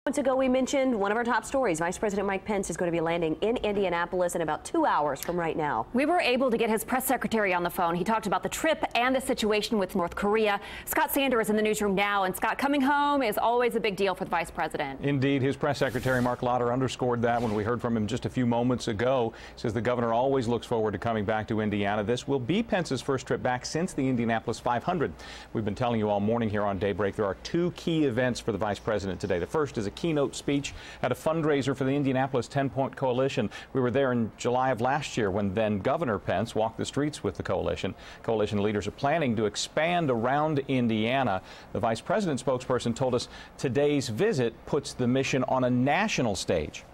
Months ago, we mentioned one of our top stories. Vice President Mike Pence is going to be landing in Indianapolis in about 2 hours from right now. We were able to get his press secretary on the phone. He talked about the trip and the situation with North Korea. Scott Sander is in the newsroom now. And Scott, coming home is always a big deal for the vice president. Indeed. His press secretary, Mark Lauder, underscored that when we heard from him just a few moments ago. He says the governor always looks forward to coming back to Indiana. This will be Pence's first trip back since the Indianapolis 500. We've been telling you all morning here on Daybreak there are two key events for the vice president today. The first is a keynote speech at a fundraiser for the Indianapolis 10-Point Coalition. We were there in July of last year when then Governor Pence walked the streets with the coalition. Coalition leaders are planning to expand around Indiana. The vice president spokesperson told us today's visit puts the mission on a national stage.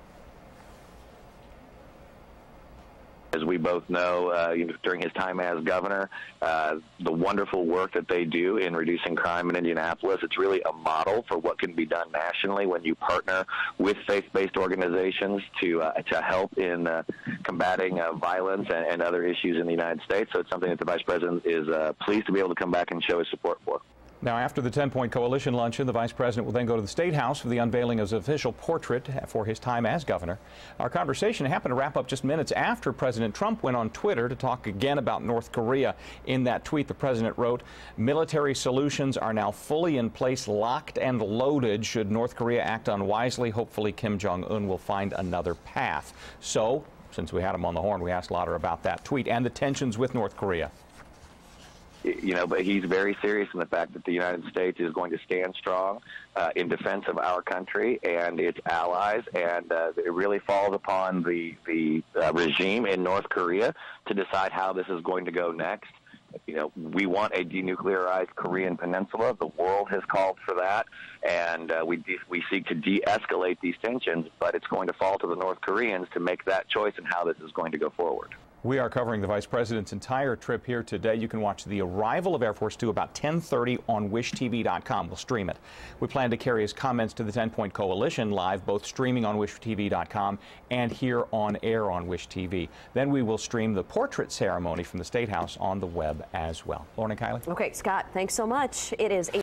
As we both know, during his time as governor, the wonderful work that they do in reducing crime in Indianapolis, it's really a model for what can be done nationally when you partner with faith-based organizations to help in combating violence and other issues in the United States. So it's something that the vice president is pleased to be able to come back and show his support for. Now, after the 10-Point Coalition luncheon, the vice president will then go to the State House for the unveiling of his official portrait for his time as governor. Our conversation happened to wrap up just minutes after President Trump went on Twitter to talk again about North Korea. In that tweet, the president wrote, "Military solutions are now fully in place, locked and loaded. Should North Korea act unwisely, hopefully Kim Jong-un will find another path." So, since we had him on the horn, we asked Lauder about that tweet and the tensions with North Korea. But he's very serious in the fact that the United States is going to stand strong in defense of our country and its allies, and it really falls upon the regime in North Korea to decide how this is going to go next. We want a denuclearized Korean peninsula. The world has called for that, and we seek to de-escalate these tensions, but it's going to fall to the North Koreans to make that choice and how this is going to go forward. We are covering the vice president's entire trip here today. You can watch the arrival of Air Force Two about 10:30 on wishtv.com. We'll stream it. We plan to carry his comments to the 10-Point Coalition live, both streaming on wishtv.com and here on air on Wish TV. Then we will stream the portrait ceremony from the State House on the web as well. Lauren and Kylie. Okay, Scott, thanks so much. It is